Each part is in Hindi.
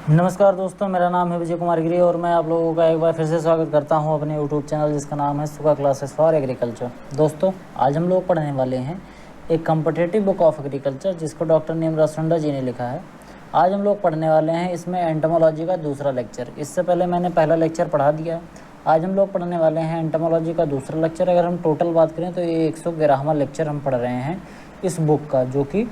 नमस्कार दोस्तों, मेरा नाम है विजय कुमार गिरी और मैं आप लोगों का एक बार फिर से स्वागत करता हूं अपने यूट्यूब चैनल जिसका नाम है सुगा क्लासेस फॉर एग्रीकल्चर। दोस्तों, आज हम लोग पढ़ने वाले हैं एक कॉम्पिटिटिव बुक ऑफ एग्रीकल्चर जिसको डॉक्टर नीमराज सुंडा जी ने लिखा है। आज हम लोग पढ़ने वाले हैं इसमें एंटोमोलॉजी का दूसरा लेक्चर। इससे पहले मैंने पहला लेक्चर पढ़ा दिया है। आज हम लोग पढ़ने वाले हैं एंटोमोलॉजी का दूसरा लेक्चर। अगर हम टोटल बात करें तो ये 111वां लेक्चर हम पढ़ रहे हैं इस बुक का, जो कि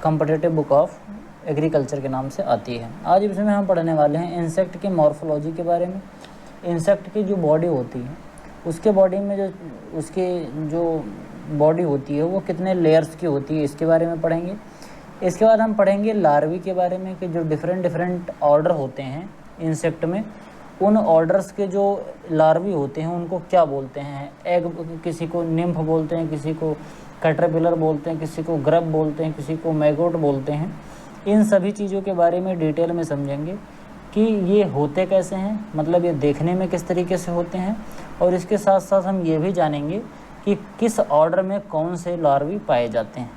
कॉम्पिटिटिव बुक ऑफ एग्रीकल्चर के नाम से आती है। आज इसमें हम पढ़ने वाले हैं इंसेक्ट की मॉर्फोलॉजी के बारे में। इंसेक्ट की जो बॉडी होती है, उसके बॉडी में जो बॉडी होती है वो कितने लेयर्स की होती है, इसके बारे में पढ़ेंगे। इसके बाद हम पढ़ेंगे लार्वी के बारे में कि जो डिफरेंट ऑर्डर होते हैं इंसेक्ट में, उन ऑर्डर्स के जो लार्वी होते हैं उनको क्या बोलते हैं। एग, किसी को निम्फ बोलते हैं, किसी को कैटरपिलर बोलते हैं, किसी को ग्रब बोलते हैं, किसी को मैगोट बोलते हैं। इन सभी चीज़ों के बारे में डिटेल में समझेंगे कि ये होते कैसे हैं, मतलब ये देखने में किस तरीके से होते हैं, और इसके साथ साथ हम ये भी जानेंगे कि किस ऑर्डर में कौन से लार्वी पाए जाते हैं।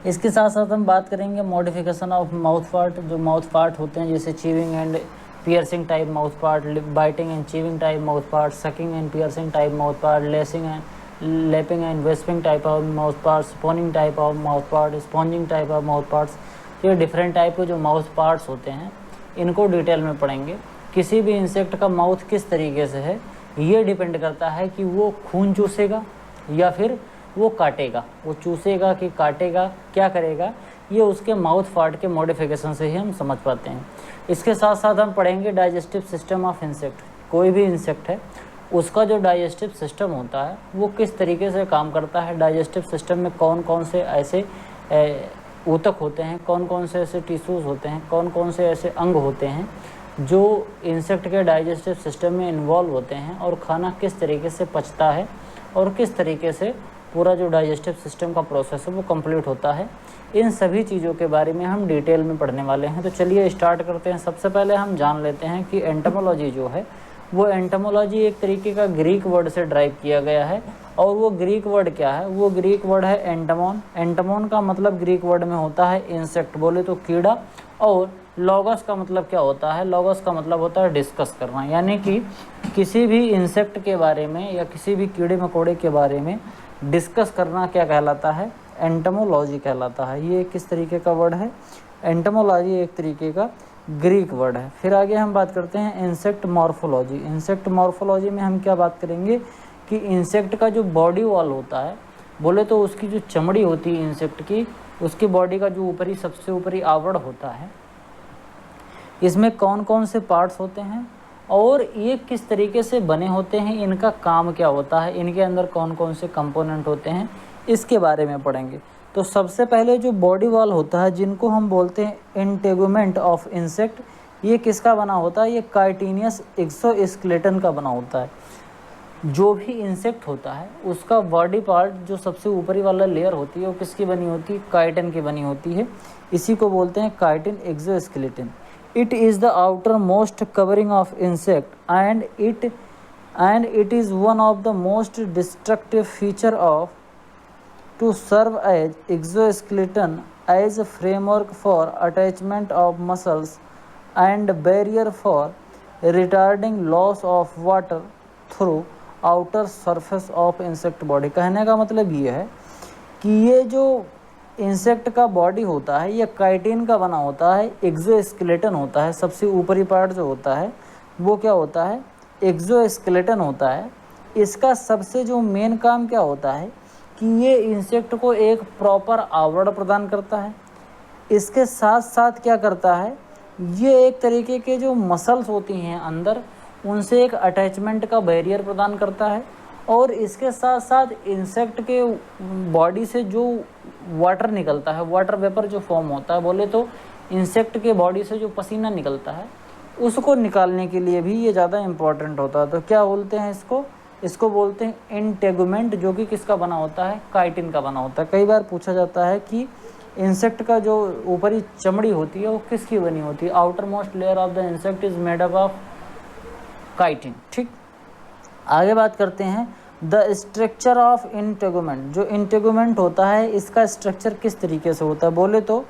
इसके साथ साथ हम बात करेंगे मॉडिफिकेशन ऑफ माउथ पार्ट। जो माउथ पार्ट होते हैं जैसे chewing and piercing type mouth part, biting and chewing type mouth part, sucking and piercing type mouth part, lapping and wasping type of mouth parts, spawning type of mouth part, sponging type of mouth parts. ये डिफरेंट टाइप के जो माउथ पार्ट्स होते हैं इनको डिटेल में पढ़ेंगे। किसी भी इंसेक्ट का माउथ किस तरीके से है ये डिपेंड करता है कि वो खून चूसेगा या फिर वो काटेगा। वो चूसेगा कि काटेगा, क्या करेगा, ये उसके माउथ पार्ट के मॉडिफिकेशन से ही हम समझ पाते हैं। इसके साथ साथ हम पढ़ेंगे डाइजेस्टिव सिस्टम ऑफ इंसेक्ट। कोई भी इंसेक्ट है उसका जो डाइजेस्टिव सिस्टम होता है वो किस तरीके से काम करता है। डाइजेस्टिव सिस्टम में कौन कौन से ऐसे ऊतक होते हैं, कौन कौन से ऐसे टिश्यूज़ होते हैं, कौन कौन से ऐसे अंग होते हैं जो इंसेक्ट के डाइजेस्टिव सिस्टम में इन्वॉल्व होते हैं, और खाना किस तरीके से पचता है और किस तरीके से पूरा जो डाइजेस्टिव सिस्टम का प्रोसेस है वो कंप्लीट होता है। इन सभी चीज़ों के बारे में हम डिटेल में पढ़ने वाले हैं। तो चलिए स्टार्ट करते हैं। सबसे पहले हम जान लेते हैं कि एंटोमोलॉजी जो है वो एंटोमोलॉजी एक तरीके का ग्रीक वर्ड से ड्राइव किया गया है। और वो ग्रीक वर्ड क्या है? वो ग्रीक वर्ड है एंटोमोन। एंटोमोन का मतलब ग्रीक वर्ड में होता है इंसेक्ट, बोले तो कीड़ा। और लॉगस का मतलब क्या होता है? लॉगस का मतलब होता है डिस्कस करना, यानी कि किसी भी इंसेक्ट के बारे में या किसी भी कीड़े मकोड़े के बारे में डिस्कस करना क्या कहलाता है? एंटोमोलॉजी कहलाता है। ये किस तरीके का वर्ड है? एंटोमोलॉजी एक तरीके का ग्रीक वर्ड है। फिर आगे हम बात करते हैं इंसेक्ट मॉर्फोलॉजी। इंसेक्ट मॉर्फोलॉजी में हम क्या बात करेंगे कि इंसेक्ट का जो बॉडी वॉल होता है, बोले तो उसकी जो चमड़ी होती है इंसेक्ट की, उसकी बॉडी का जो ऊपरी सबसे ऊपरी आवरण होता है, इसमें कौन कौन से पार्ट्स होते हैं और ये किस तरीके से बने होते हैं, इनका काम क्या होता है, इनके अंदर कौन कौन से कंपोनेंट होते हैं, इसके बारे में पढ़ेंगे। तो सबसे पहले जो बॉडी वॉल होता है, जिनको हम बोलते हैं इंटेगुमेंट ऑफ इंसेक्ट, ये किसका बना होता है? ये काइटिनियस एक्सोस्केलेटन का बना होता है। जो भी इंसेक्ट होता है उसका बॉडी पार्ट जो सबसे ऊपरी वाला लेयर होती है वो किसकी बनी होती है? काइटिन की बनी होती है। इसी को बोलते हैं chitin exoskeleton. It is the outer most covering of insect and it is one of the most destructive feature of to serve as exoskeleton as a framework for attachment of muscles and barrier for retarding loss of water through outer surface of insect body। कहने का मतलब ये है कि ये जो इंसेक्ट का बॉडी होता है ये काइटिन का बना होता है, एक्सोस्केलेटन होता है। सबसे ऊपरी पार्ट जो होता है वो क्या होता है? एक्सोस्केलेटन होता है। इसका सबसे जो मेन काम क्या होता है कि ये इंसेक्ट को एक प्रॉपर आवरण प्रदान करता है। इसके साथ साथ क्या करता है, ये एक तरीके के जो मसल्स होती हैं अंदर, उनसे एक अटैचमेंट का बैरियर प्रदान करता है। और इसके साथ साथ इंसेक्ट के बॉडी से जो वाटर निकलता है, वाटर वेपर जो फॉर्म होता है, बोले तो इंसेक्ट के बॉडी से जो पसीना निकलता है उसको निकालने के लिए भी ये ज़्यादा इम्पॉर्टेंट होता है। तो क्या बोलते हैं इसको बोलते हैं इंटेगुमेंट, जो कि किसका बना होता है? काइटिन का बना होता है। कई बार पूछा जाता है कि इंसेक्ट का जो ऊपरी चमड़ी होती है वो किसकी बनी होती है? Outer most layer of the insect is made up of chitin. ठीक, आगे बात करते हैं द स्ट्रक्चर ऑफ इंटेगुमेंट। जो इंटेगुमेंट होता है इसका स्ट्रक्चर किस तरीके से होता है? बोले तो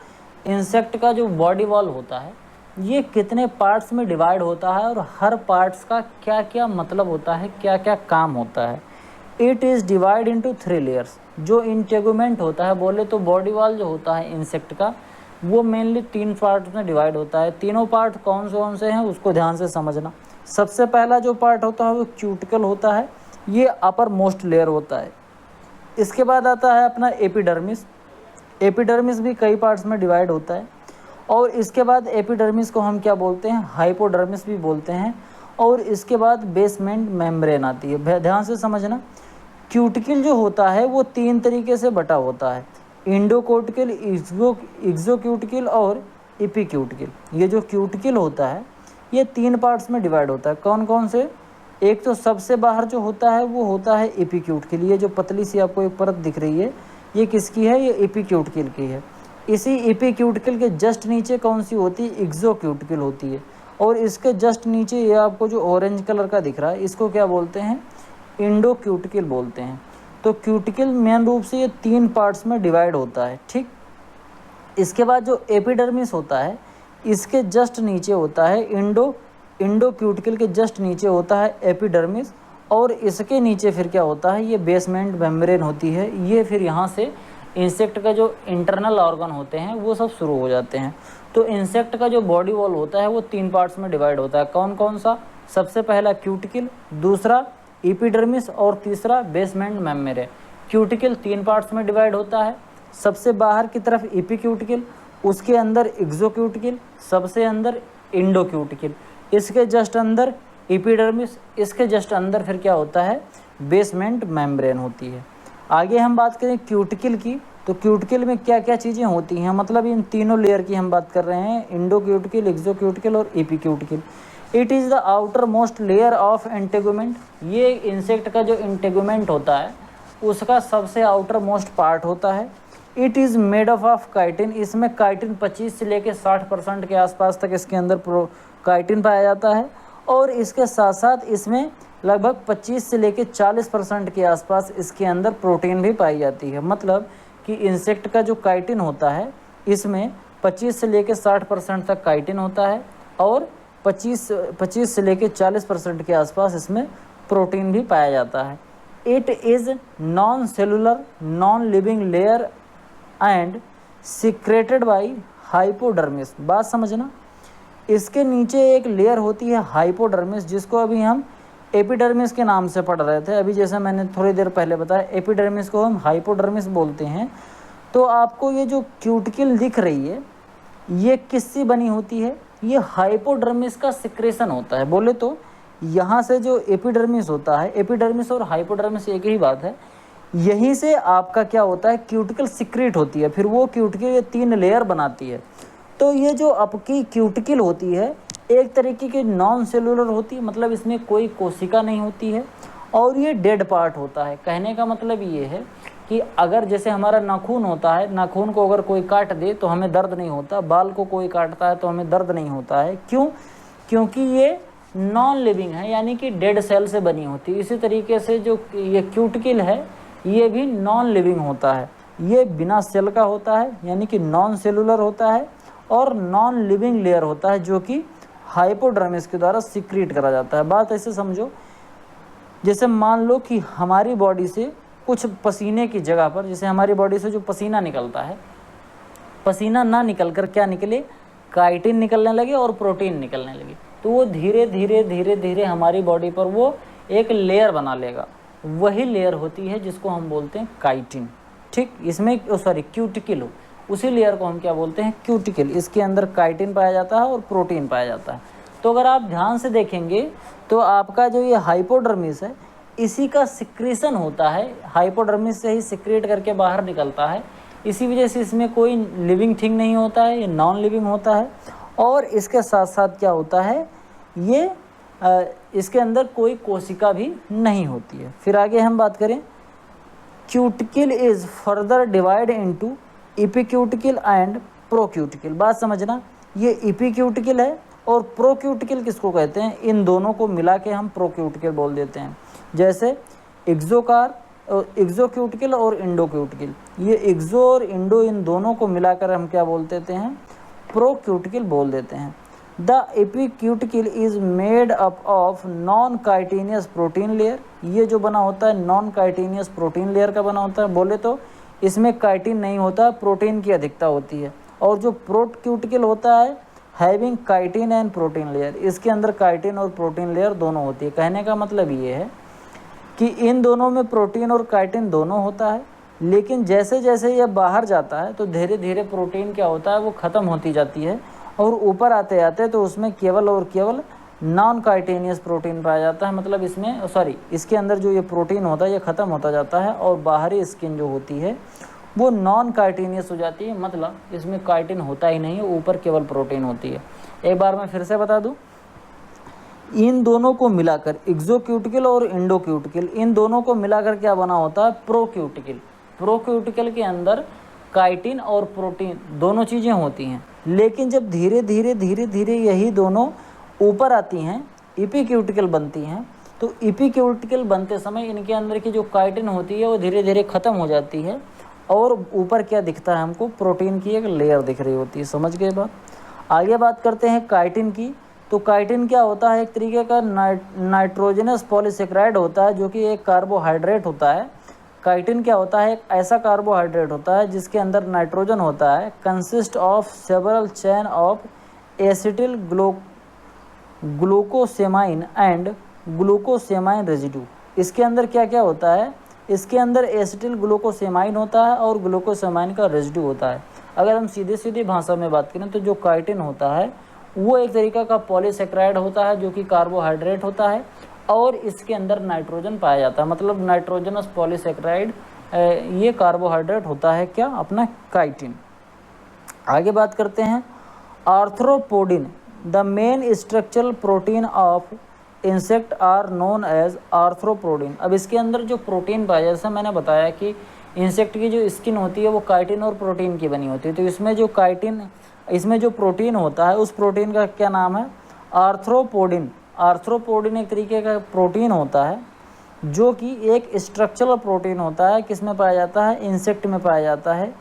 इंसेक्ट का जो बॉडी वॉल होता है ये कितने पार्ट्स में डिवाइड होता है और हर पार्ट्स का क्या क्या मतलब होता है, क्या क्या काम होता है। It is divide into 3 layers. जो इंटेगुमेंट होता है, बोले तो बॉडी वॉल जो होता है इंसेक्ट का, वो मेनली 3 पार्ट में डिवाइड होता है। तीनों पार्ट कौन से हैं उसको ध्यान से समझना। सबसे पहला जो पार्ट होता है वो क्यूटिकल होता है, ये अपर मोस्ट लेयर होता है। इसके बाद आता है अपना एपिडर्मिस। एपिडर्मिस भी कई पार्ट्स में डिवाइड होता है। और इसके बाद एपिडर्मिस को हम क्या बोलते हैं, हाइपोडर्मिस भी बोलते हैं। और इसके बाद बेसमेंट मेम्ब्रेन आती है। ध्यान से समझना, क्यूटिकल जो होता है वो 3 तरीके से बटा होता है, इंडोक्यूटिकल, एक्सोक्यूटिकल और एपिक्यूटिकल। ये जो क्यूटिकल होता है ये 3 पार्ट्स में डिवाइड होता है। कौन कौन से? एक तो सबसे बाहर जो होता है वो होता है एपिक्यूटिकल। ये जो पतली सी आपको एक परत दिख रही है ये किसकी है? ये एपिक्यूटिकल की है। इसी एपिक्यूटिकल के जस्ट नीचे कौन सी होती है? एक्सोक्यूटिकल होती है। और इसके जस्ट नीचे ये आपको जो ऑरेंज कलर का दिख रहा है इसको क्या बोलते हैं? इंडोक्यूटिकल बोलते हैं। तो क्यूटिकल मेन रूप से ये 3 पार्ट्स में डिवाइड होता है, ठीक। इसके बाद जो एपिडर्मिस होता है इसके जस्ट नीचे होता है इंडोक्यूटिकल के जस्ट नीचे होता है एपिडर्मिस। और इसके नीचे फिर क्या होता है? ये बेसमेंट मेम्ब्रेन होती है। ये फिर यहाँ से इंसेक्ट का जो इंटरनल ऑर्गन होते हैं वो सब शुरू हो जाते हैं। तो इंसेक्ट का जो बॉडी वॉल होता है वो 3 पार्ट्स में डिवाइड होता है। कौन कौन सा? सबसे पहला क्यूटिकल, दूसरा एपिडर्मिस और तीसरा बेसमेंट मेम्ब्रेन। क्यूटिकल 3 पार्ट्स में डिवाइड होता है। सबसे बाहर की तरफ एपिक्यूटिकल, उसके अंदर एक्सोक्यूटिकल, सबसे अंदर इंडोक्यूटिकल, इसके जस्ट अंदर एपिडर्मिस, इसके जस्ट अंदर फिर क्या होता है? बेसमेंट मेम्ब्रेन होती है। आगे हम बात करें क्यूटिकल की, तो क्यूटिकल में क्या क्या चीज़ें होती हैं, मतलब इन तीनों लेयर की हम बात कर रहे हैं, इंडोक्यूटिकल, एक्सोक्यूटिकल और epicuticle. It is the outer most layer of integument. ये इंसेक्ट का जो इंटेगुमेंट होता है उसका सबसे आउटर मोस्ट पार्ट होता है। It is made of chitin. इसमें काइटिन 25 से लेकर 60% के आसपास तक इसके अंदर काइटिन पाया जाता है। और इसके साथ साथ इसमें लगभग 25 से लेकर 40% के आसपास इसके अंदर प्रोटीन भी पाई जाती है। मतलब कि इंसेक्ट का जो काइटिन होता है इसमें 25 से लेकर 60% तक काइटिन होता है और 25 से लेकर 40% के आसपास इसमें प्रोटीन भी पाया जाता है। It is non cellular, non living layer and secreted by hypodermis. बात समझना, इसके नीचे एक लेयर होती है हाइपोडर्मिस, जिसको अभी हम एपिडर्मिस के नाम से पढ़ रहे थे। अभी जैसे मैंने थोड़ी देर पहले बताया, एपिडर्मिस को हम हाइपोडर्मिस बोलते हैं। तो आपको ये जो क्यूटिकल दिख रही है ये किससे बनी होती है? ये हाइपोडर्मिस का सिक्रेशन होता है। बोले तो यहाँ से जो एपिडर्मिस होता है, एपिडर्मिस और हाइपोडर्मिस एक ही बात है, यहीं से आपका क्या होता है? क्यूटिकल सिक्रेट होती है। फिर वो क्यूटिकल ये 3 लेयर बनाती है। तो ये जो आपकी क्यूटिकल होती है एक तरीके की नॉन सेलुलर होती है, मतलब इसमें कोई कोशिका नहीं होती है और ये डेड पार्ट होता है। कहने का मतलब ये है कि अगर जैसे हमारा नाखून होता है, नाखून को अगर कोई काट दे तो हमें दर्द नहीं होता, बाल को कोई काटता है तो हमें दर्द नहीं होता है। क्यों? क्योंकि ये नॉन लिविंग है, यानी कि डेड सेल से बनी होती है। इसी तरीके से जो ये क्यूटिकल है ये भी नॉन लिविंग होता है, ये बिना सेल का होता है, यानी कि नॉन सेलुलर होता है और नॉन लिविंग लेयर होता है जो कि हाइपोडर्मिस के द्वारा सिक्रीट करा जाता है। बात ऐसे समझो, जैसे मान लो कि हमारी बॉडी से कुछ पसीने की जगह पर, जैसे हमारी बॉडी से जो पसीना निकलता है, पसीना ना निकल कर क्या निकले? काइटिन निकलने लगे और प्रोटीन निकलने लगे। तो वो धीरे धीरे धीरे धीरे हमारी बॉडी पर वो एक लेयर बना लेगा। वही लेयर होती है जिसको हम बोलते हैं काइटिन, ठीक। इसमें क्यूटिकल हो, उसी लेयर को हम क्या बोलते हैं? क्यूटिकल। इसके अंदर काइटिन पाया जाता है और प्रोटीन पाया जाता है। तो अगर आप ध्यान से देखेंगे तो आपका जो ये हाइपोडर्मिस है इसी का सिक्रेशन होता है, हाइपोडर्मिस से ही सिक्रेट करके बाहर निकलता है। इसी वजह से इसमें कोई लिविंग थिंग नहीं होता है, ये नॉन लिविंग होता है। और इसके साथ साथ क्या होता है? ये इसके अंदर कोई कोशिका भी नहीं होती है। फिर आगे हम बात करें, cuticle is further divide into epicuticle and procuticle. बात समझना, ये एपिक्यूटिकल है और प्रोक्यूटिकल किसको कहते हैं? इन दोनों को मिला के हम प्रोक्यूटिकल बोल देते हैं। जैसे एक्सोकार, एक्सोक्यूटिकल और इंडोक्यूटिकल, ये एक्सो और इंडो इन दोनों को मिलाकर हम क्या बोल देते हैं, प्रोक्यूटिकल बोल देते हैं। The epicuticle is made up of non chitinous protein layer, ये जो बना होता है नॉन काइटिनियस प्रोटीन लेयर का बना होता है। बोले तो इसमें काइटिन नहीं होता, प्रोटीन की अधिकता होती है। और जो प्रोक्यूटिकल होता है having chitin and protein layer, इसके अंदर काइटिन और प्रोटीन लेयर दोनों होती है। कहने का मतलब ये है कि इन दोनों में प्रोटीन और काइटिन दोनों होता है, लेकिन जैसे जैसे ये बाहर जाता है तो धीरे धीरे प्रोटीन क्या होता है वो ख़त्म होती जाती है, और ऊपर आते आते तो उसमें केवल और केवल नॉन काइटेनियस प्रोटीन पाया जाता है। मतलब इसमें इसके अंदर जो ये प्रोटीन होता है ये ख़त्म होता जाता है, और बाहरी स्किन जो होती है वो नॉन काइटेनियस हो जाती है। मतलब इसमें काइटिन होता ही नहीं है, ऊपर केवल प्रोटीन होती है। एक बार मैं फिर से बता दूं, इन दोनों को मिलाकर एक्सोक्यूटिकल और इंडोक्यूटिकल, इन दोनों को मिलाकर क्या बना होता है, प्रोक्यूटिकल। प्रोक्यूटिकल के अंदर काइटिन और प्रोटीन दोनों चीज़ें होती हैं, लेकिन जब धीरे धीरे यही दोनों ऊपर आती हैं, इपिक्यूटिकल बनती हैं, तो इपिक्यूटिकल बनते समय इनके अंदर की जो काइटिन होती है वो धीरे धीरे ख़त्म हो जाती है, और ऊपर क्या दिखता है हमको, प्रोटीन की एक लेयर दिख रही होती है। समझ गए बात। आगे बात करते हैं काइटिन की। तो काइटिन क्या होता है, एक तरीके का नाइट्रोजनस पॉलीसेकेराइड होता है, जो कि एक कार्बोहाइड्रेट होता है। काइटिन क्या होता है, एक ऐसा कार्बोहाइड्रेट होता है जिसके अंदर नाइट्रोजन होता है, consist of several chain of acetyl glucosamine and glucosamine residue. इसके अंदर क्या क्या होता है, इसके अंदर एसिटिल ग्लूकोसेमाइन होता है और ग्लूकोसेमाइन का रेजिड्यू होता है। अगर हम सीधे सीधे भाषा में बात करें तो जो काइटिन होता है वो एक तरीका का पॉलीसेकेराइड होता है, जो कि कार्बोहाइड्रेट होता है, और इसके अंदर नाइट्रोजन पाया जाता है। मतलब नाइट्रोजनस पॉलीसेकेराइड ये कार्बोहाइड्रेट होता है क्या, अपना काइटिन। आगे बात करते हैं arthropodin. The main structural protein of insect are known as arthropodin. अब इसके अंदर जो प्रोटीन पाया, जैसा मैंने बताया कि इंसेक्ट की जो स्किन होती है वो काइटिन और प्रोटीन की बनी होती है, तो इसमें जो प्रोटीन होता है उस प्रोटीन का क्या नाम है, आर्थ्रोपोडिन। आर्थ्रोपोडिन एक तरीके का प्रोटीन होता है जो कि एक स्ट्रक्चरल प्रोटीन होता है। किस में पाया जाता है, इंसेक्ट में पाया जाता है।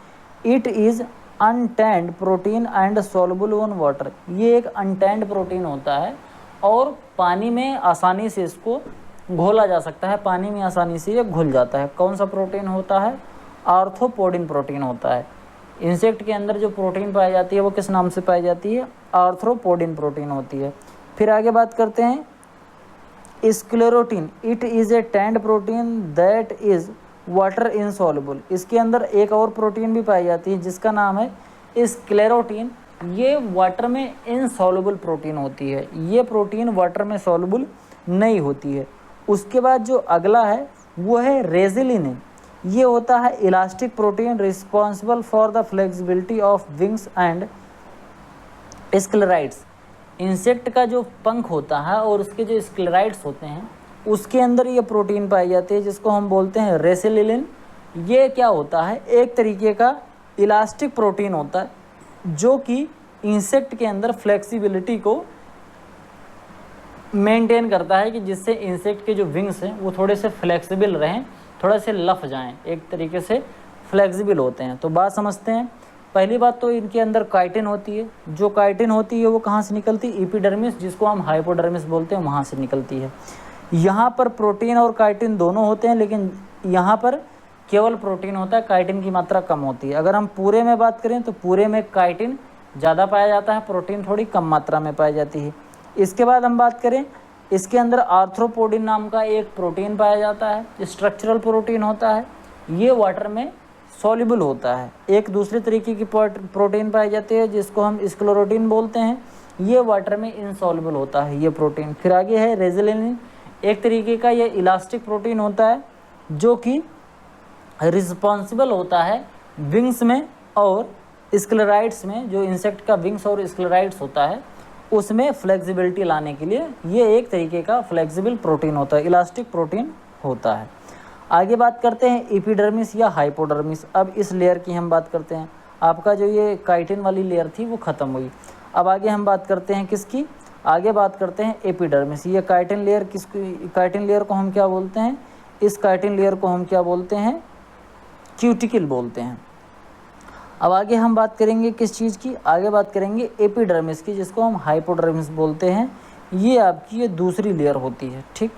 It is untanned protein and soluble in water. ये एक अनटैंड प्रोटीन होता है और पानी में आसानी से इसको घोला जा सकता है, पानी में आसानी से ये घुल जाता है। कौन सा प्रोटीन होता है, आर्थ्रोपोडिन प्रोटीन होता है। इंसेक्ट के अंदर जो प्रोटीन पाई जाती है वो किस नाम से पाई जाती है, आर्थ्रोपोडिन प्रोटीन होती है। फिर आगे बात करते हैं sclerotin. It is a tanned protein that is water insoluble. इसके अंदर एक और प्रोटीन भी पाई जाती है जिसका नाम है स्क्लेरोटिन। ये वाटर में इनसॉल्युबल प्रोटीन होती है, ये प्रोटीन वाटर में सॉल्युबल नहीं होती है। उसके बाद जो अगला है वो है रेजिलिन। ये होता है elastic protein responsible for the flexibility of wings and sclereids. Insect का जो पंख होता है और उसके जो स्क्लेराइड्स होते हैं उसके अंदर ये प्रोटीन पाई जाती है जिसको हम बोलते हैं रेसिलिन। ये क्या होता है, एक तरीके का इलास्टिक प्रोटीन होता है जो कि इंसेक्ट के अंदर फ्लेक्सिबिलिटी को मेंटेन करता है, कि जिससे इंसेक्ट के जो विंग्स हैं वो थोड़े से फ्लेक्सिबल रहें, थोड़े से लफ जाएं, एक तरीके से फ्लेक्सिबल होते हैं। तो बात समझते हैं। पहली बात तो इनके अंदर काइटिन होती है। जो काइटिन होती है वो कहाँ से निकलती है, एपिडर्मिस, जिसको हम हाइपोडर्मिस बोलते हैं, वहाँ से निकलती है। यहाँ पर प्रोटीन और काइटिन दोनों होते हैं, लेकिन यहाँ पर केवल प्रोटीन होता है, काइटिन की मात्रा कम होती है। अगर हम पूरे में बात करें तो पूरे में काइटिन ज़्यादा पाया जाता है, प्रोटीन थोड़ी कम मात्रा में पाई जाती है। इसके बाद हम बात करें, इसके अंदर आर्थ्रोपोडिन नाम का एक प्रोटीन पाया जाता है, स्ट्रक्चरल प्रोटीन होता है। ये वाटर में सॉल्युबल होता है। एक दूसरे तरीके की प्रोटीन पाई जाती है जिसको हम स्क्लेरोटिन बोलते हैं, ये वाटर में इनसॉल्युबल होता है ये प्रोटीन। फिर आगे है रेजिलिन। एक तरीके का ये इलास्टिक प्रोटीन होता है जो कि रिस्पॉन्सिबल होता है विंग्स में और स्क्लेराइड्स में। जो इंसेक्ट का विंग्स और स्क्लेराइड्स होता है उसमें फ्लेक्सिबिलिटी लाने के लिए ये एक तरीके का फ्लेक्सिबल प्रोटीन होता है, इलास्टिक प्रोटीन होता है। आगे बात करते हैं एपिडर्मिस या हाइपोडर्मिस। अब इस लेयर की हम बात करते हैं। आपका जो ये काइटिन वाली लेयर थी वो ख़त्म हुई। अब आगे हम बात करते हैं किसकी, आगे बात करते हैं एपिडर्मिस। ये काइटिन लेयर को हम क्या बोलते हैं, इस काइटिन लेयर को हम क्या बोलते हैं, क्यूटिकल बोलते हैं। अब आगे हम बात करेंगे किस चीज़ की, आगे बात करेंगे एपिडर्मिस की, जिसको हम हाइपोडर्मिस बोलते हैं। ये आपकी ये दूसरी लेयर होती है, ठीक।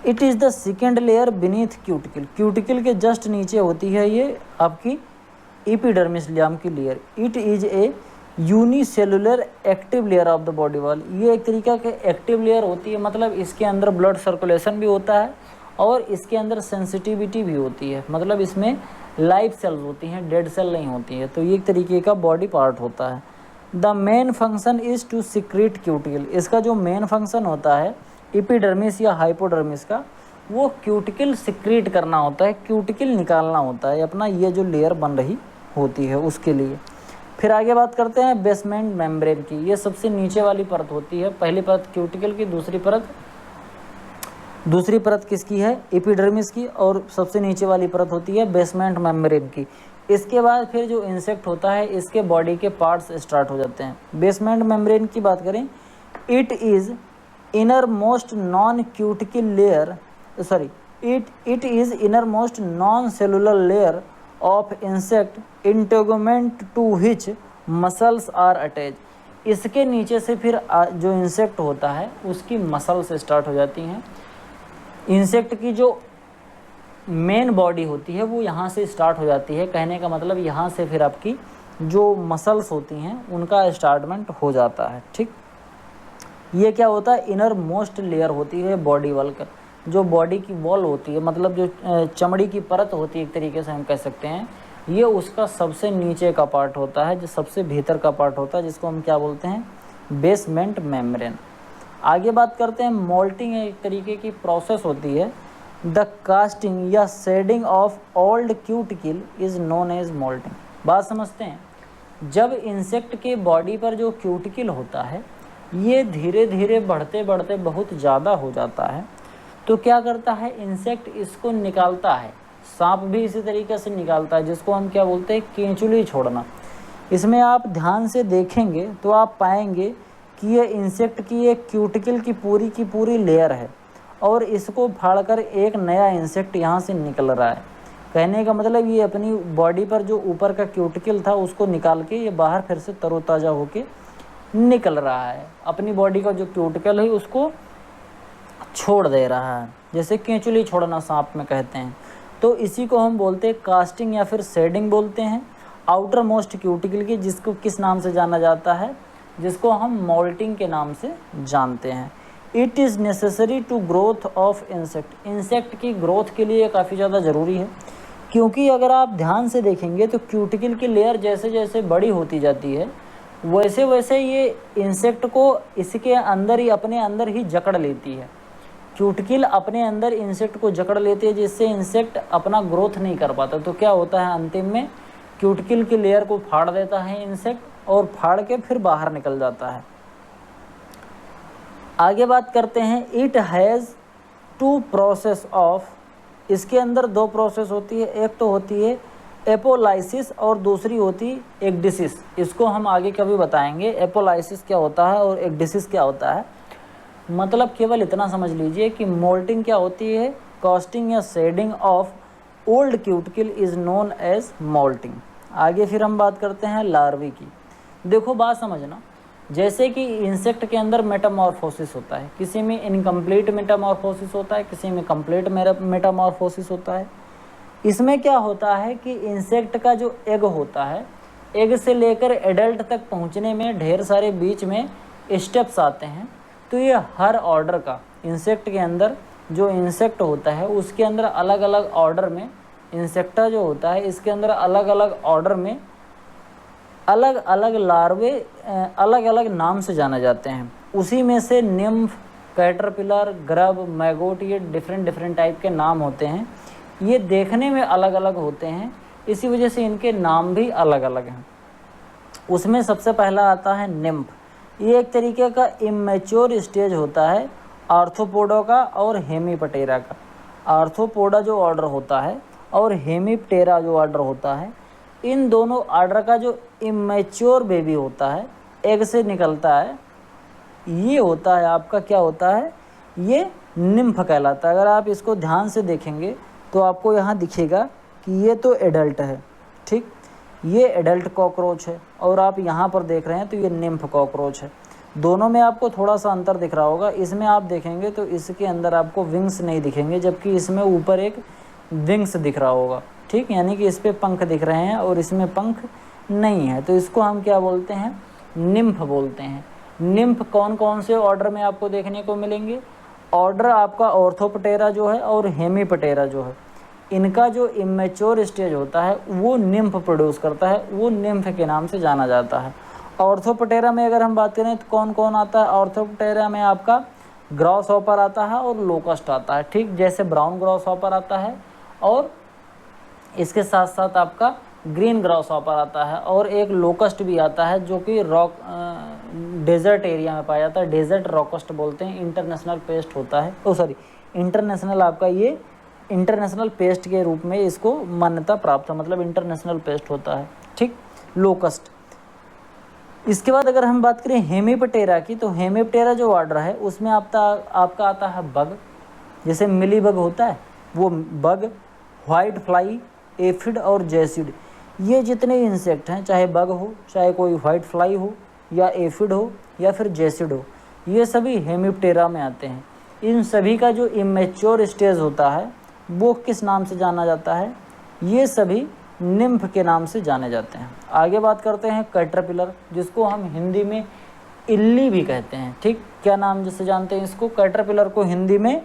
It is the second layer beneath cuticle, cuticle के जस्ट नीचे होती है ये आपकी एपिडर्मिस नाम की layer. It is A unicellular active layer of the body wall, ये एक तरीका के एक्टिव लेयर होती है, मतलब इसके अंदर ब्लड सर्कुलेशन भी होता है और इसके अंदर सेंसिटिविटी भी होती है, मतलब इसमें लाइव सेल्स होती हैं, डेड सेल नहीं होती है। तो ये एक तरीके का बॉडी पार्ट होता है। The main function is to secrete cuticle, इसका जो मेन फंक्शन होता है एपिडर्मिस या हाइपोडर्मिस का, वो क्यूटिकल सिक्रीट करना होता है, क्यूटिकल निकालना होता है अपना, ये जो लेयर बन रही होती है उसके लिए। फिर आगे बात करते हैं बेसमेंट मेम्ब्रेन की, ये सबसे नीचे वाली परत होती है। पहली परत क्यूटिकल की, दूसरी परत किसकी है, एपिडर्मिस की, और सबसे नीचे वाली परत होती है बेसमेंट मेम्ब्रेन की। इसके बाद फिर जो इंसेक्ट होता है इसके बॉडी के पार्ट्स स्टार्ट हो जाते हैं। बेसमेंट मेम्ब्रेन की बात करें, it is inner most non cuticle layer, it is inner most non cellular layer of insect integument to which muscles are attach. इसके नीचे से फिर जो इंसेक्ट होता है उसकी मसल्स स्टार्ट हो जाती हैं। इंसेक्ट की जो मेन बॉडी होती है वो यहाँ से स्टार्ट हो जाती है, कहने का मतलब यहाँ से फिर आपकी जो मसल्स होती हैं उनका स्टार्टमेंट हो जाता है, ठीक। ये क्या होता है, इनर मोस्ट लेयर होती है बॉडी वॉल का, जो बॉडी की वॉल होती है, मतलब जो चमड़ी की परत होती है एक तरीके से हम कह सकते हैं, ये उसका सबसे नीचे का पार्ट होता है, जो सबसे भीतर का पार्ट होता है, जिसको हम क्या बोलते हैं, बेसमेंट मेम्ब्रेन। आगे बात करते हैं मोल्टिंग, एक तरीके की प्रोसेस होती है। द कास्टिंग या shedding of old cuticle is known as moulting. बात समझते हैं, जब इंसेक्ट के बॉडी पर जो क्यूटिकल होता है ये धीरे धीरे बढ़ते बढ़ते बहुत ज़्यादा हो जाता है, तो क्या करता है इंसेक्ट, इसको निकालता है। सांप भी इसी तरीके से निकालता है, जिसको हम क्या बोलते हैं, केंचुली छोड़ना। इसमें आप ध्यान से देखेंगे तो आप पाएंगे कि ये इंसेक्ट की एक क्यूटिकल की पूरी लेयर है और इसको फाड़कर एक नया इंसेक्ट यहाँ से निकल रहा है। कहने का मतलब ये अपनी बॉडी पर जो ऊपर का क्यूटिकल था उसको निकाल के ये बाहर फिर से तरोताज़ा होके निकल रहा है, अपनी बॉडी का जो क्यूटिकल है उसको छोड़ दे रहा है, जैसे केंचुली छोड़ना सांप में कहते हैं। तो इसी को हम बोलते हैं कास्टिंग या फिर शेडिंग बोलते हैं आउटर मोस्ट क्यूटिकल की, जिसको किस नाम से जाना जाता है, जिसको हम मोल्टिंग के नाम से जानते हैं। It is necessary to growth of insect, insect की ग्रोथ के लिए काफ़ी ज़्यादा ज़रूरी है, क्योंकि अगर आप ध्यान से देखेंगे तो क्यूटिकल की लेयर जैसे जैसे बड़ी होती जाती है वैसे वैसे ये इंसेक्ट को इसके अंदर ही, अपने अंदर ही जकड़ लेती है। क्यूटिकल अपने अंदर इंसेक्ट को जकड़ लेती है, जिससे इंसेक्ट अपना ग्रोथ नहीं कर पाता। तो क्या होता है, अंतिम में क्यूटिकल की लेयर को फाड़ देता है इंसेक्ट और फाड़ के फिर बाहर निकल जाता है। आगे बात करते हैं, it has two process of, इसके अंदर दो प्रोसेस होती है, एक तो होती है एपोलाइसिस और दूसरी होती एक्डिसिस। इसको हम आगे कभी बताएंगे एपोलाइसिस क्या होता है और एक्डिसिस क्या होता है। मतलब केवल इतना समझ लीजिए कि मोल्टिंग क्या होती है, कास्टिंग या shedding of old cuticle is known as moulting. आगे फिर हम बात करते हैं लार्वी की। देखो बात समझना, जैसे कि इंसेक्ट के अंदर मेटामॉर्फोसिस होता है, किसी में इनकम्प्लीट मेटामॉर्फोसिस होता है, किसी में कंप्लीट मेटामॉर्फोसिस होता है। इसमें क्या होता है कि इंसेक्ट का जो एग होता है, एग से लेकर एडल्ट तक पहुंचने में ढेर सारे बीच में स्टेप्स आते हैं। तो ये हर ऑर्डर का इंसेक्ट के अंदर जो इंसेक्ट होता है उसके अंदर अलग अलग ऑर्डर में, इंसेक्टा जो होता है इसके अंदर अलग अलग ऑर्डर में अलग अलग लार्वे अलग अलग नाम से जाने जाते हैं। उसी में से निम्फ, कैटरपिलर, ग्रब, मैगोट, ये डिफरेंट टाइप के नाम होते हैं। ये देखने में अलग अलग होते हैं, इसी वजह से इनके नाम भी अलग अलग हैं। उसमें सबसे पहला आता है निम्फ। ये एक तरीके का इमेच्योर स्टेज होता है आर्थ्रोपोडा का और हेमीपटेरा का। आर्थ्रोपोडा जो ऑर्डर होता है और हेमीपटेरा जो ऑर्डर होता है, इन दोनों ऑर्डर का जो इमेच्योर बेबी होता है, एग से निकलता है, ये होता है आपका क्या होता है, ये निम्फ कहलाता है। अगर आप इसको ध्यान से देखेंगे तो आपको यहाँ दिखेगा कि ये तो एडल्ट है, ठीक, ये एडल्ट कॉकरोच है, और आप यहाँ पर देख रहे हैं तो ये निम्फ कॉकरोच है। दोनों में आपको थोड़ा सा अंतर दिख रहा होगा। इसमें आप देखेंगे तो इसके अंदर आपको विंग्स नहीं दिखेंगे, जबकि इसमें ऊपर एक विंग्स दिख रहा होगा, ठीक, यानी कि इस पर पंख दिख रहे हैं और इसमें पंख नहीं है। तो इसको हम क्या बोलते हैं? निम्फ बोलते हैं। निम्फ कौन कौन से ऑर्डर में आपको देखने को मिलेंगे? ऑर्डर आपका ऑर्थोपटेरा जो है और हेमीपटेरा जो है, इनका जो इमेच्योर स्टेज होता है वो निम्फ प्रोड्यूस करता है, वो निम्फ के नाम से जाना जाता है। ऑर्थोपटेरा में अगर हम बात करें तो कौन कौन आता है? ऑर्थोपटेरा में आपका ग्रॉस हॉपर आता है और लोकस्ट आता है, ठीक, जैसे ब्राउन ग्रॉस हॉपर आता है और इसके साथ साथ आपका ग्रीन ग्रॉस हॉपर आता है, और एक लोकस्ट भी आता है जो कि रॉक डेजर्ट एरिया में पाया जाता है, डेजर्ट रॉकस्ट बोलते हैं। इंटरनेशनल पेस्ट होता है, इंटरनेशनल आपका ये इंटरनेशनल पेस्ट के रूप में इसको मान्यता प्राप्त है, मतलब इंटरनेशनल पेस्ट होता है, ठीक, लोकस्ट। इसके बाद अगर हम बात करें हेमीपटेरा की, तो हेमीपटेरा जो ऑर्डर है उसमें आपका आता है बग, जैसे मिली बग होता है वो बग, वाइट फ्लाई, एफिड और जैसिड। ये जितने इंसेक्ट हैं, चाहे बग हो, चाहे कोई वाइट फ्लाई हो, या एफिड हो, या फिर जैसिड हो, ये सभी हेमीपटेरा में आते हैं। इन सभी का जो इमेच्योर स्टेज होता है वो किस नाम से जाना जाता है? ये सभी निम्फ के नाम से जाने जाते हैं। आगे बात करते हैं कैटरपिलर, जिसको हम हिंदी में इल्ली भी कहते हैं, ठीक, क्या नाम जिससे जानते हैं इसको? कैटरपिलर को हिंदी में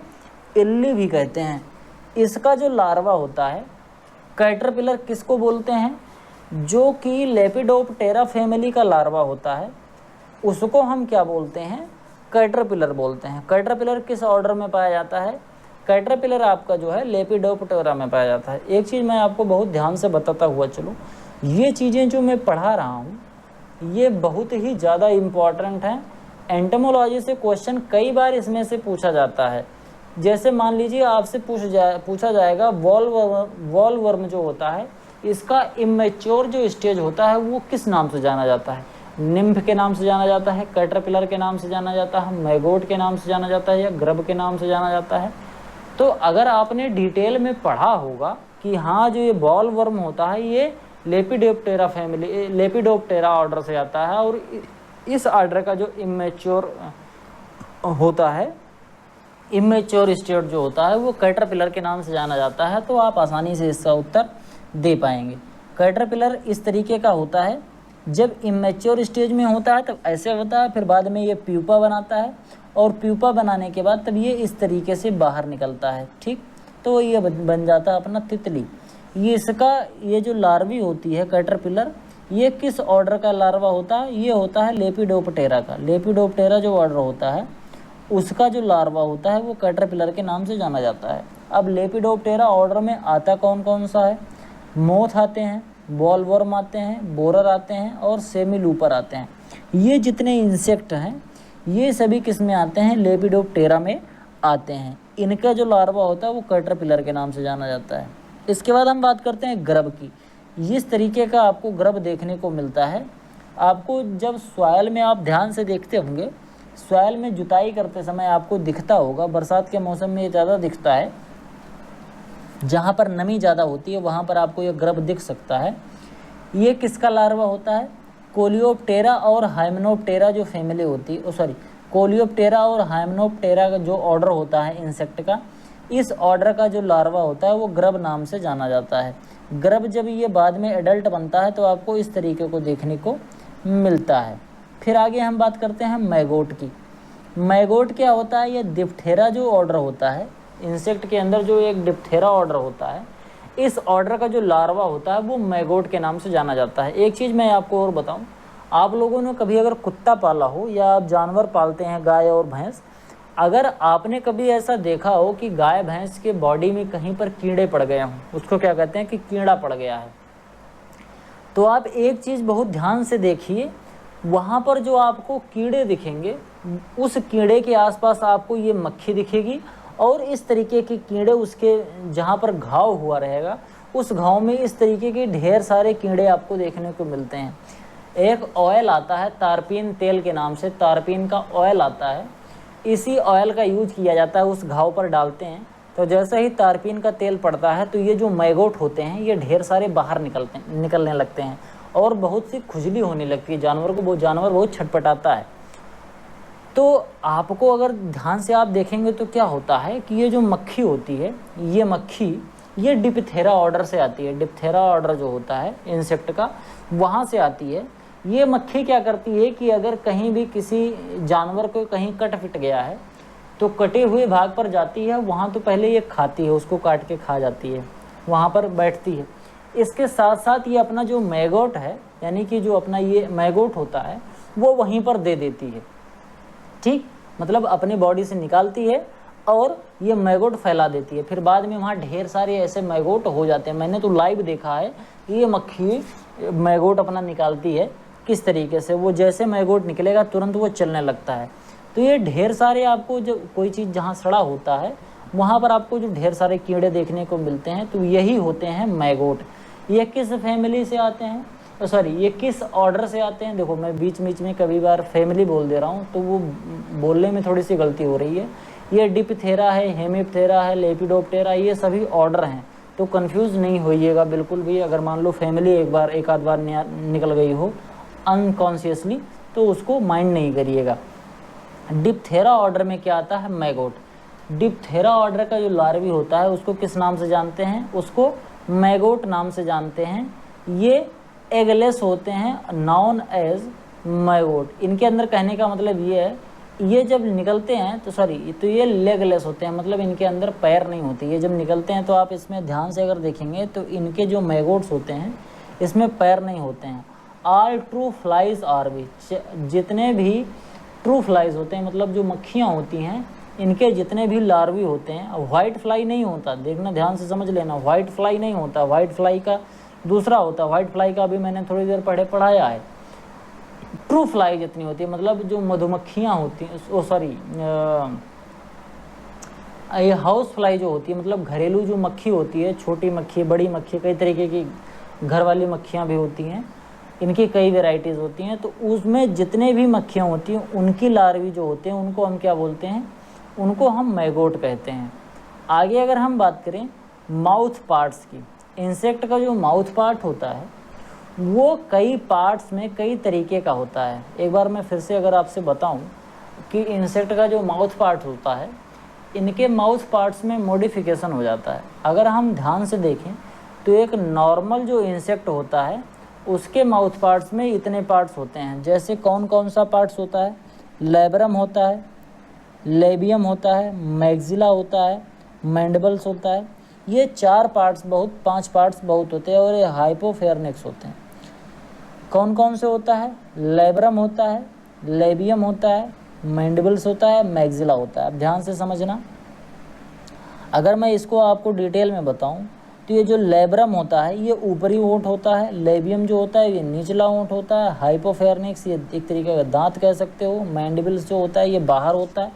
इल्ली भी कहते हैं। इसका जो लार्वा होता है, कैटरपिलर किसको बोलते हैं? जो कि लेपिडोप्टेरा फैमिली का लार्वा होता है, उसको हम क्या बोलते हैं? कैटरपिलर बोलते हैं। कैटरपिलर किस ऑर्डर में पाया जाता है? कैटरपिलर आपका जो है लेपिडोप्टेरा में पाया जाता है। एक चीज़ मैं आपको बहुत ध्यान से बताता हुआ चलूँ, ये चीज़ें जो मैं पढ़ा रहा हूँ ये बहुत ही ज़्यादा इम्पॉर्टेंट हैं। एंटोमोलॉजी से क्वेश्चन कई बार इसमें से पूछा जाता है। जैसे मान लीजिए आपसे पूछा जाएगा वॉल वर्म जो होता है, इसका इमेच्योर जो स्टेज होता है वो किस नाम से जाना जाता है? निम्फ के नाम से जाना जाता है, कैटरपिलर के नाम से जाना जाता है, मैगोट के नाम से जाना जाता है, या ग्रब के नाम से जाना जाता है? तो अगर आपने डिटेल में पढ़ा होगा कि हाँ जो ये बॉल वर्म होता है ये लेपिडोप्टेरा फैमिली, लेपिडोप्टेरा ऑर्डर से आता है, और इस ऑर्डर का जो इमेच्योर होता है, इमेच्योर स्टेट जो होता है वो कैटरपिलर के नाम से जाना जाता है, तो आप आसानी से इसका उत्तर दे पाएंगे। कैटरपिलर इस तरीके का होता है, जब इमेच्योर स्टेज में होता है तब ऐसे होता है, फिर बाद में ये प्यूपा बनाता है, और प्यूपा बनाने के बाद तब ये इस तरीके से बाहर निकलता है, ठीक, तो ये बन जाता है अपना तितली। ये इसका ये जो लार्वी होती है कैटरपिलर, ये किस ऑर्डर का लार्वा होता है? ये होता है लेपिडोप्टेरा का। लेपिडोप्टेरा जो ऑर्डर होता है उसका जो लार्वा होता है वो कैटरपिलर के नाम से जाना जाता है। अब लेपिडोप्टेरा ऑर्डर में आता कौन कौन सा है? मोथ आते हैं, बॉल वर्म आते हैं, बोरर आते हैं, और सेमी लूपर आते हैं। ये जितने इंसेक्ट हैं ये सभी किस में आते हैं? लेपिडोप्टेरा में आते हैं। इनका जो लार्वा होता है वो कैटरपिलर के नाम से जाना जाता है। इसके बाद हम बात करते हैं ग्रब की। इस तरीके का आपको ग्रब देखने को मिलता है। आपको जब सॉइल में आप ध्यान से देखते होंगे, सॉइल में जुताई करते समय आपको दिखता होगा, बरसात के मौसम में ये ज़्यादा दिखता है, जहाँ पर नमी ज़्यादा होती है वहाँ पर आपको ये ग्रब दिख सकता है। ये किसका लार्वा होता है? कोलियोप्टेरा और हाइमेनोप्टेरा जो फैमिली होती है, कोलियोप्टेरा और हाइमेनोप्टेरा का जो ऑर्डर होता है इंसेक्ट का, इस ऑर्डर का जो लार्वा होता है वो ग्रब नाम से जाना जाता है। ग्रब जब ये बाद में एडल्ट बनता है तो आपको इस तरीके को देखने को मिलता है। फिर आगे हम बात करते हैं मैगोट की। मैगोट क्या होता है? ये डिप्थेरा जो ऑर्डर होता है इंसेक्ट के अंदर, जो एक डिप्थेरा ऑर्डर होता है, इस ऑर्डर का जो लार्वा होता है वो मैगोट के नाम से जाना जाता है। एक चीज़ मैं आपको और बताऊं, आप लोगों ने कभी अगर कुत्ता पाला हो या आप जानवर पालते हैं गाय और भैंस, अगर आपने कभी ऐसा देखा हो कि गाय भैंस के बॉडी में कहीं पर कीड़े पड़ गए हों, उसको क्या कहते हैं कि कीड़ा पड़ गया है, तो आप एक चीज़ बहुत ध्यान से देखिए, वहाँ पर जो आपको कीड़े दिखेंगे उस कीड़े के आसपास आपको ये मक्खी दिखेगी, और इस तरीके के कीड़े उसके जहाँ पर घाव हुआ रहेगा उस घाव में इस तरीके के ढेर सारे कीड़े आपको देखने को मिलते हैं। एक ऑयल आता है तारपीन तेल के नाम से, तारपीन का ऑयल आता है, इसी ऑयल का यूज किया जाता है, उस घाव पर डालते हैं। तो जैसे ही तारपीन का तेल पड़ता है तो ये जो मैगोट होते हैं ये ढेर सारे बाहर निकलने लगते हैं और बहुत सी खुजली होने लगती है जानवर को, वो जानवर बहुत छटपटाता है। तो आपको अगर ध्यान से आप देखेंगे तो क्या होता है कि ये जो मक्खी होती है, ये मक्खी ये डिप्थेरा ऑर्डर से आती है। डिप्थेरा ऑर्डर जो होता है इंसेक्ट का, वहाँ से आती है। ये मक्खी क्या करती है कि अगर कहीं भी किसी जानवर को कहीं कट फिट गया है तो कटे हुए भाग पर जाती है, वहाँ तो पहले ये खाती है, उसको काट के खा जाती है, वहाँ पर बैठती है। इसके साथ साथ ये अपना जो मैगोट है, यानी कि जो अपना ये मैगोट होता है वो वहीं पर दे देती है। ठीक, मतलब अपनी बॉडी से निकालती है और ये मैगोट फैला देती है। फिर बाद में वहाँ ढेर सारे ऐसे मैगोट हो जाते हैं। मैंने तो लाइव देखा है कि ये मक्खी मैगोट अपना निकालती है किस तरीके से। वो जैसे मैगोट निकलेगा तुरंत वो चलने लगता है। तो ये ढेर सारे आपको जो कोई चीज़ जहाँ सड़ा होता है वहाँ पर आपको जो ढेर सारे कीड़े देखने को मिलते हैं तो यही होते हैं मैगोट। ये किस फैमिली से आते हैं, सॉरी ये किस ऑर्डर से आते हैं। देखो मैं बीच बीच में कभी बार फैमिली बोल दे रहा हूँ तो वो बोलने में थोड़ी सी गलती हो रही है। ये डिप्थेरा है, हेमिप्थेरा है, लेपिडोप्टेरा, ये सभी ऑर्डर हैं। तो कंफ्यूज नहीं होइएगा बिल्कुल भी। अगर मान लो फैमिली एक आध बार निकल गई हो अनकॉन्शियसली तो उसको माइंड नहीं करिएगा। डिप्थेरा ऑर्डर में क्या आता है, मैगोट। डिप्थेरा ऑर्डर का जो लार्वी होता है उसको किस नाम से जानते हैं, उसको मैगोट नाम से जानते हैं। ये एगलेस होते हैं, नॉन एज मैगोट। इनके अंदर कहने का मतलब ये है, ये जब निकलते हैं तो ये लेगलेस होते हैं, मतलब इनके अंदर पैर नहीं होते। ये जब निकलते हैं तो आप इसमें ध्यान से अगर देखेंगे तो इनके जो मैगोट्स होते हैं इसमें पैर नहीं होते हैं। ऑल ट्रू फ्लाइज आर भी, जितने भी ट्रू फ्लाइज होते हैं मतलब जो मक्खियाँ होती हैं इनके जितने भी लार्वी होते हैं, वाइट फ्लाई नहीं होता, देखना ध्यान से समझ लेना, वाइट फ्लाई नहीं होता, वाइट फ्लाई का दूसरा होता है। वाइट फ्लाई का भी मैंने थोड़ी देर पहले पढ़ाया है। ट्रू फ्लाई जितनी होती है मतलब जो मधुमक्खियाँ होती हैं, ये हाउस फ्लाई जो होती है मतलब घरेलू जो मक्खी होती है, छोटी मक्खी, बड़ी मक्खी, कई तरीके की घर वाली मक्खियाँ भी होती हैं, इनकी कई वेराइटीज़ होती हैं। तो उसमें जितने भी मक्खियाँ होती हैं उनकी लार्वी जो होते हैं उनको हम क्या बोलते हैं, उनको हम मैगोट कहते हैं। आगे अगर हम बात करें माउथ पार्ट्स की, इंसेक्ट का जो माउथ पार्ट होता है वो कई पार्ट्स में कई तरीके का होता है। एक बार मैं फिर से अगर आपसे बताऊं कि इंसेक्ट का जो माउथ पार्ट होता है, इनके माउथ पार्ट्स में मॉडिफिकेशन हो जाता है। अगर हम ध्यान से देखें तो एक नॉर्मल जो इंसेक्ट होता है उसके माउथ पार्ट्स में इतने पार्ट्स होते हैं। जैसे कौन कौन सा पार्ट्स होता है, लेब्रम होता है, लेबियम होता है, मैक्सिला होता है, मैंडिबल्स होता है। ये 5 पार्ट्स बहुत होते हैं और ये हाइपोफेरनिक्स होते हैं। कौन कौन से होता है, लेब्रम होता है, लेबियम होता है, मैंडिबल्स होता है, मैक्सिला होता है। अब ध्यान से समझना, अगर मैं इसको आपको डिटेल में बताऊं तो ये जो लेब्रम होता है ये ऊपरी ओंठ होता है, लेबियम जो होता है ये निचला ओंठ होता है, हाइपोफेरनिक्स ये एक तरीके का दांत कह सकते हो, मैंडिबल्स जो होता है ये बाहर होता है।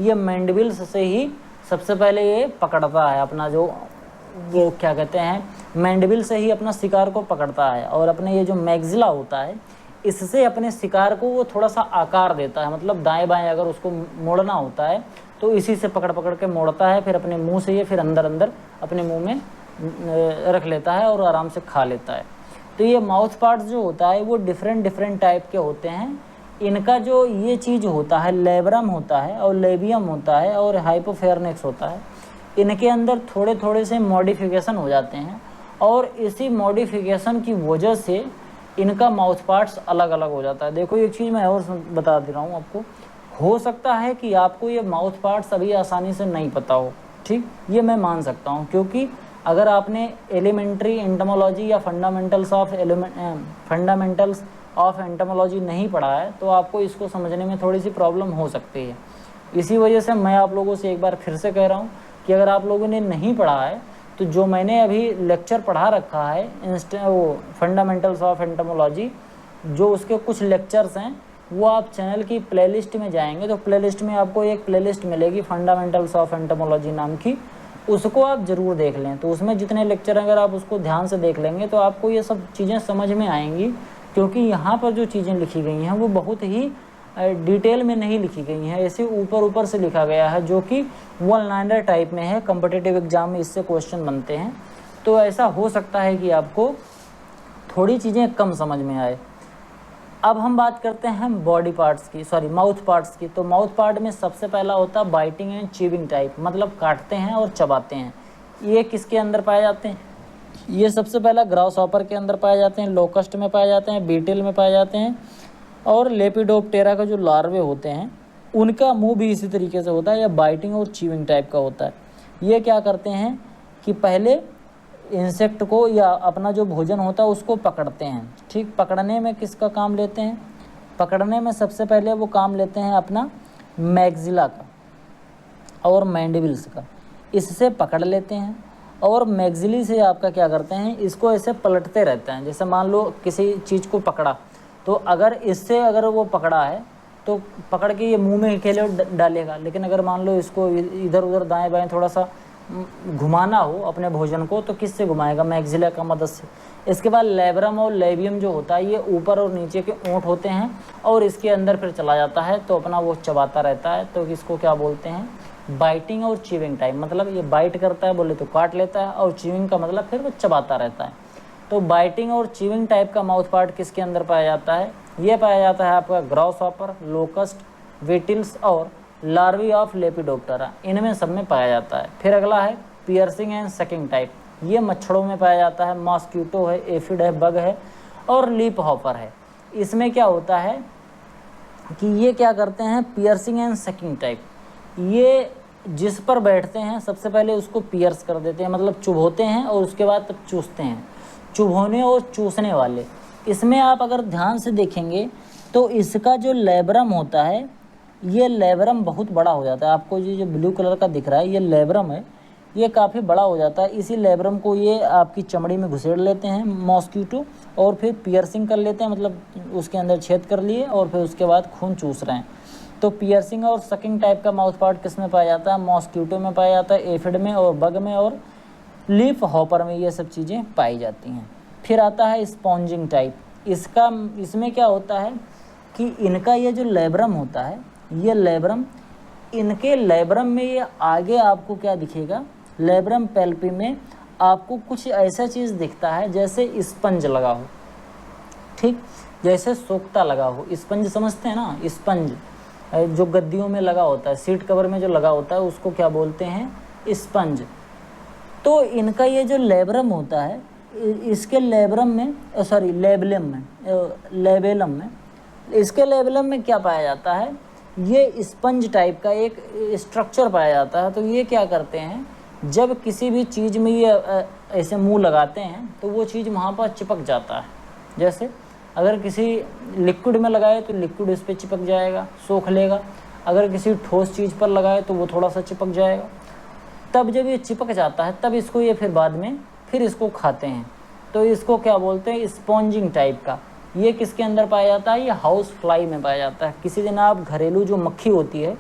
ये मैंडिबल्स से ही सबसे पहले ये पकड़ता है अपना जो वो क्या कहते हैं, मैंडिबल से ही अपना शिकार को पकड़ता है। और अपने ये जो मैक्सिला होता है इससे अपने शिकार को वो थोड़ा सा आकार देता है, मतलब दाएं बाएं अगर उसको मोड़ना होता है तो इसी से पकड़ के मोड़ता है, फिर अपने मुंह से ये फिर अंदर अपने मुंह में रख लेता है और आराम से खा लेता है। तो ये माउथ पार्ट्स जो होता है वो डिफरेंट टाइप के होते हैं। इनका जो ये चीज़ होता है लेब्रम होता है और लेबियम होता है और हाइपोफेरनिक्स होता है, इनके अंदर थोड़े से मॉडिफिकेशन हो जाते हैं और इसी मॉडिफिकेशन की वजह से इनका माउथ पार्ट्स अलग अलग हो जाता है। देखो एक चीज़ मैं और बता दे रहा हूँ आपको, हो सकता है कि आपको ये माउथ पार्ट्स अभी आसानी से नहीं पता हो, ठीक, ये मैं मान सकता हूँ, क्योंकि अगर आपने एलिमेंट्री एंटोमोलॉजी या फंडामेंटल्स ऑफ एंटोमोलॉजी नहीं पढ़ा है तो आपको इसको समझने में थोड़ी सी प्रॉब्लम हो सकती है। इसी वजह से मैं आप लोगों से एक बार फिर से कह रहा हूँ कि अगर आप लोगों ने नहीं पढ़ा है तो जो मैंने अभी लेक्चर पढ़ा रखा है वो फंडामेंटल्स ऑफ एंटोमोलॉजी, जो उसके कुछ लेक्चर्स हैं वो आप चैनल की प्लेलिस्ट में जाएंगे तो प्लेलिस्ट में आपको एक प्लेलिस्ट मिलेगी फंडामेंटल्स ऑफ एंटोमोलॉजी नाम की, उसको आप ज़रूर देख लें। तो उसमें जितने लेक्चर अगर आप उसको ध्यान से देख लेंगे तो आपको ये सब चीज़ें समझ में आएंगी, क्योंकि यहाँ पर जो चीज़ें लिखी गई हैं वो बहुत ही डिटेल में नहीं लिखी गई हैं, ऐसे ऊपर ऊपर से लिखा गया है, जो कि वन लाइनर टाइप में है। कॉम्पिटिटिव एग्जाम में इससे क्वेश्चन बनते हैं, तो ऐसा हो सकता है कि आपको थोड़ी चीज़ें कम समझ में आए। अब हम बात करते हैं बॉडी पार्ट्स की, सॉरी माउथ पार्ट्स की। तो माउथ पार्ट में सबसे पहला होता है बाइटिंग एंड चीविंग टाइप, मतलब काटते हैं और चबाते हैं। ये किसके अंदर पाए जाते हैं? ये सबसे पहला ग्रास हॉपर के अंदर पाए जाते हैं, लोकस्ट में पाए जाते हैं, बीटल में पाए जाते हैं, और लेपिडोप्टेरा का जो लार्वे होते हैं उनका मुंह भी इसी तरीके से होता है, या बाइटिंग और चीविंग टाइप का होता है। ये क्या करते हैं कि पहले इंसेक्ट को या अपना जो भोजन होता है उसको पकड़ते हैं। ठीक, पकड़ने में किसका काम लेते हैं? पकड़ने में सबसे पहले वो काम लेते हैं अपना मैक्सिला का और मैंडिबल्स का, इससे पकड़ लेते हैं। और मैक्सिली से आपका क्या करते हैं, इसको ऐसे पलटते रहते हैं। जैसे मान लो किसी चीज़ को पकड़ा, तो अगर इससे अगर वो पकड़ा है तो पकड़ के ये मुंह में अकेले डालेगा, लेकिन अगर मान लो इसको इधर उधर दाएं बाएं थोड़ा सा घुमाना हो अपने भोजन को, तो किससे घुमाएगा? मैक्सिला का मदद से। इसके बाद लेब्रम और लेबियम जो होता है, ये ऊपर और नीचे के ओंठ होते हैं, और इसके अंदर फिर चला जाता है, तो अपना वो चबाता रहता है। तो इसको क्या बोलते हैं? बाइटिंग और चीविंग टाइप। मतलब ये बाइट करता है, बोले तो काट लेता है, और चीविंग का मतलब फिर वो चबाता रहता है। तो बाइटिंग और चीविंग टाइप का माउथ पार्ट किसके अंदर पाया जाता है? ये पाया जाता है आपका ग्रास हॉपर, लोकस्ट, विटिल्स और लार्वी ऑफ लेपिडोप्टेरा, इनमें सब में पाया जाता है। फिर अगला है पियर्सिंग एंड सकिंग टाइप। ये मच्छरों में पाया जाता है, मॉस्क्यूटो है, एफिड है, बग है और लीप हॉपर है। इसमें क्या होता है कि ये क्या करते हैं? Piercing and sucking type. ये जिस पर बैठते हैं सबसे पहले उसको पियर्स कर देते हैं, मतलब चुभोते हैं, और उसके बाद तब चूसते हैं। चुभोने और चूसने वाले, इसमें आप अगर ध्यान से देखेंगे तो इसका जो लेब्रम होता है, ये लेब्रम बहुत बड़ा हो जाता है। आपको ये जो ब्लू कलर का दिख रहा है, ये लेब्रम है, ये काफ़ी बड़ा हो जाता है। इसी लेब्रम को ये आपकी चमड़ी में घुसेड़ लेते हैं मॉस्क्यूटो, और फिर पियर्सिंग कर लेते हैं, मतलब उसके अंदर छेद कर लिए और फिर उसके बाद खून चूस रहे हैं। तो पियर्सिंग और सकिंग टाइप का माउथ पार्ट किस में पाया जाता है? मॉस्क्यूटो में पाया जाता है, एफिड में और बग में और लीफ हॉपर में ये सब चीज़ें पाई जाती हैं। फिर आता है स्पॉन्जिंग टाइप। इसमें क्या होता है कि इनका ये जो लेब्रम होता है, ये लेब्रम, इनके लेब्रम में ये आगे आपको क्या दिखेगा? लेब्रम पैल्पी में आपको कुछ ऐसा चीज़ दिखता है जैसे स्पंज लगा हो। ठीक, जैसे सोक्ता लगा हो। स्पंज समझते हैं ना? स्पंज जो गद्दियों में लगा होता है, सीट कवर में जो लगा होता है, उसको क्या बोलते हैं? स्पंज। तो इनका ये जो लेब्रम होता है, इसके लेब्रम में, सॉरी लेबलम में, इसके लेबलम में क्या पाया जाता है? ये स्पंज टाइप का एक स्ट्रक्चर पाया जाता है। तो ये क्या करते हैं, जब किसी भी चीज़ में ये ऐसे मुंह लगाते हैं तो वो चीज़ वहाँ पर चिपक जाता है। जैसे अगर किसी लिक्विड में लगाए तो लिक्विड इस पर चिपक जाएगा, सोख लेगा। अगर किसी ठोस चीज़ पर लगाए तो वो थोड़ा सा चिपक जाएगा। तब जब ये चिपक जाता है तब इसको ये फिर बाद में फिर इसको खाते हैं। तो इसको क्या बोलते हैं? स्पॉन्जिंग टाइप का। ये किसके अंदर पाया जाता है? ये हाउस फ्लाई में पाया जाता है। किसी दिन आप घरेलू जो मक्खी होती है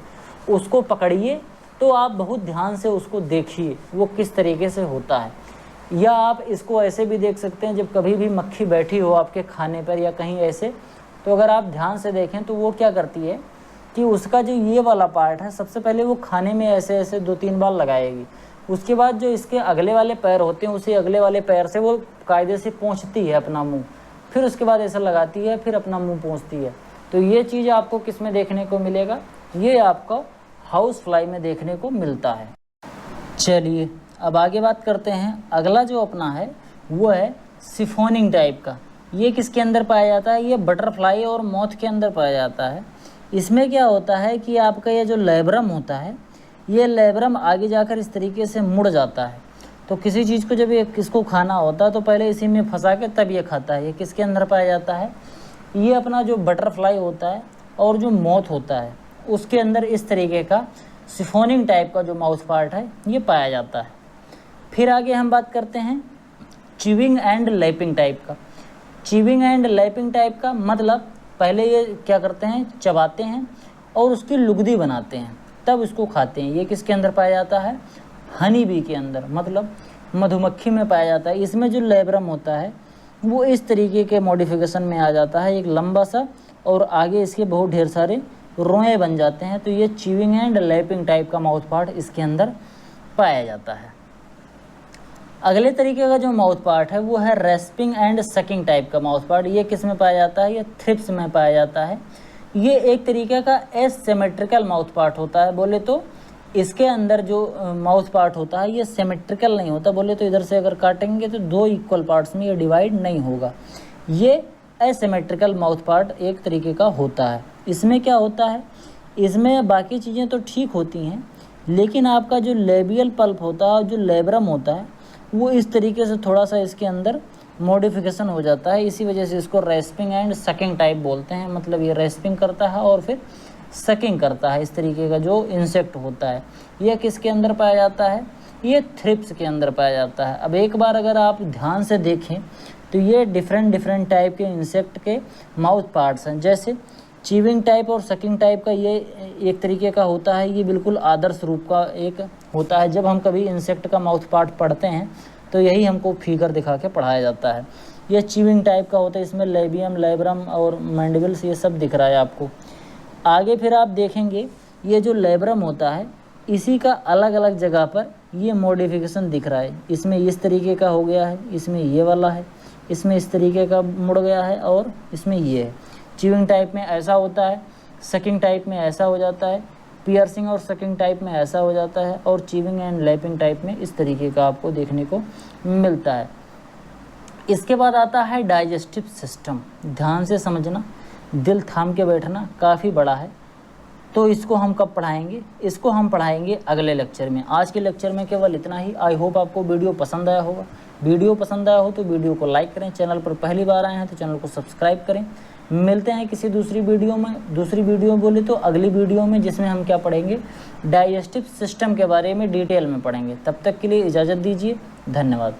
उसको पकड़िए, तो आप बहुत ध्यान से उसको देखिए वो किस तरीके से होता है। या आप इसको ऐसे भी देख सकते हैं, जब कभी भी मक्खी बैठी हो आपके खाने पर या कहीं ऐसे, तो अगर आप ध्यान से देखें तो वो क्या करती है कि उसका जो ये वाला पार्ट है, सबसे पहले वो खाने में ऐसे ऐसे 2-3 बार लगाएगी। उसके बाद जो इसके अगले वाले पैर होते हैं, उसी अगले वाले पैर से वो कायदे से पोंछती है अपना मुंह, फिर उसके बाद ऐसा लगाती है, फिर अपना मुंह पोंछती है। तो ये चीज़ आपको किस में देखने को मिलेगा? ये आपको हाउस फ्लाई में देखने को मिलता है। चलिए अब आगे बात करते हैं। अगला जो अपना है वो है सिफोनिंग टाइप का। ये किसके अंदर पाया जाता है? ये बटरफ्लाई और मॉथ के अंदर पाया जाता है। इसमें क्या होता है कि आपका ये जो लेब्रम होता है, ये लेब्रम आगे जाकर इस तरीके से मुड़ जाता है। तो किसी चीज़ को जब ये किसको खाना होता है तो पहले इसी में फंसा के तब ये खाता है। ये किसके अंदर पाया जाता है? ये अपना जो बटरफ्लाई होता है और जो मॉथ होता है उसके अंदर इस तरीके का सिफोनिंग टाइप का जो माउथ पार्ट है ये पाया जाता है। फिर आगे हम बात करते हैं च्यूइंग एंड लैपिंग टाइप का। च्यूइंग एंड लैपिंग टाइप का मतलब पहले ये क्या करते हैं? चबाते हैं और उसकी लुगदी बनाते हैं, तब उसको खाते हैं। ये किसके अंदर पाया जाता है? हनी बी के अंदर, मतलब मधुमक्खी में पाया जाता है। इसमें जो लेब्रम होता है वो इस तरीके के मॉडिफिकेशन में आ जाता है, एक लंबा सा और आगे इसके बहुत ढेर सारे रोए बन जाते हैं। तो ये च्यूइंग एंड लैपिंग टाइप का माउथ पार्ट इसके अंदर पाया जाता है। अगले तरीके का जो माउथ पार्ट है वो है रेस्पिंग एंड सकिंग टाइप का माउथ पार्ट। ये किस में पाया जाता है? ये थ्रिप्स में पाया जाता है। ये एक तरीके का एसिमेट्रिकल माउथ पार्ट होता है। बोले तो इसके अंदर जो माउथ पार्ट होता है ये सिमेट्रिकल नहीं होता। बोले तो इधर से अगर काटेंगे तो दो इक्वल पार्ट्स में ये डिवाइड नहीं होगा। ये एसिमेट्रिकल माउथ पार्ट एक तरीके का होता है। इसमें क्या होता है, इसमें बाकी चीज़ें तो ठीक होती हैं, लेकिन आपका जो लेबियल पल्प होता है, जो लेब्रम होता है, वो इस तरीके से थोड़ा सा इसके अंदर मॉडिफिकेशन हो जाता है। इसी वजह से इसको रेस्पिंग एंड सकिंग टाइप बोलते हैं। मतलब ये रेस्पिंग करता है और फिर सकिंग करता है। इस तरीके का जो इंसेक्ट होता है यह किसके अंदर पाया जाता है? ये थ्रिप्स के अंदर पाया जाता है। अब एक बार अगर आप ध्यान से देखें तो ये डिफरेंट टाइप के इंसेक्ट के माउथ पार्ट्स हैं। जैसे च्यूइंग टाइप और सकिंग टाइप का ये एक तरीके का होता है। ये बिल्कुल आदर्श रूप का एक होता है। जब हम कभी इंसेक्ट का माउथ पार्ट पढ़ते हैं तो यही हमको फिगर दिखा के पढ़ाया जाता है। ये च्यूइंग टाइप का होता है। इसमें लेबियम, लेब्रम और मैंडिबल्स ये सब दिख रहा है आपको। आगे फिर आप देखेंगे ये जो लेब्रम होता है इसी का अलग अलग जगह पर ये मॉडिफिकेशन दिख रहा है। इसमें इस तरीके का हो गया है, इसमें ये वाला है, इसमें इस तरीके का मुड़ गया है और इसमें ये है। च्यूइंग टाइप में ऐसा होता है, सकिंग टाइप में ऐसा हो जाता है, पियर्सिंग और सकिंग टाइप में ऐसा हो जाता है और च्यूइंग एंड लैपिंग टाइप में इस तरीके का आपको देखने को मिलता है। इसके बाद आता है डाइजेस्टिव सिस्टम। ध्यान से समझना, दिल थाम के बैठना, काफ़ी बड़ा है। तो इसको हम कब पढ़ाएंगे? इसको हम पढ़ाएंगे अगले लेक्चर में। आज के लेक्चर में केवल इतना ही। आई होप आपको वीडियो पसंद आया होगा। वीडियो पसंद आया हो तो वीडियो को लाइक करें। चैनल पर पहली बार आए हैं तो चैनल को सब्सक्राइब करें। मिलते हैं किसी दूसरी वीडियो में। दूसरी वीडियो बोले तो अगली वीडियो में, जिसमें हम क्या पढ़ेंगे? डाइजेस्टिव सिस्टम के बारे में डिटेल में पढ़ेंगे। तब तक के लिए इजाज़त दीजिए। धन्यवाद।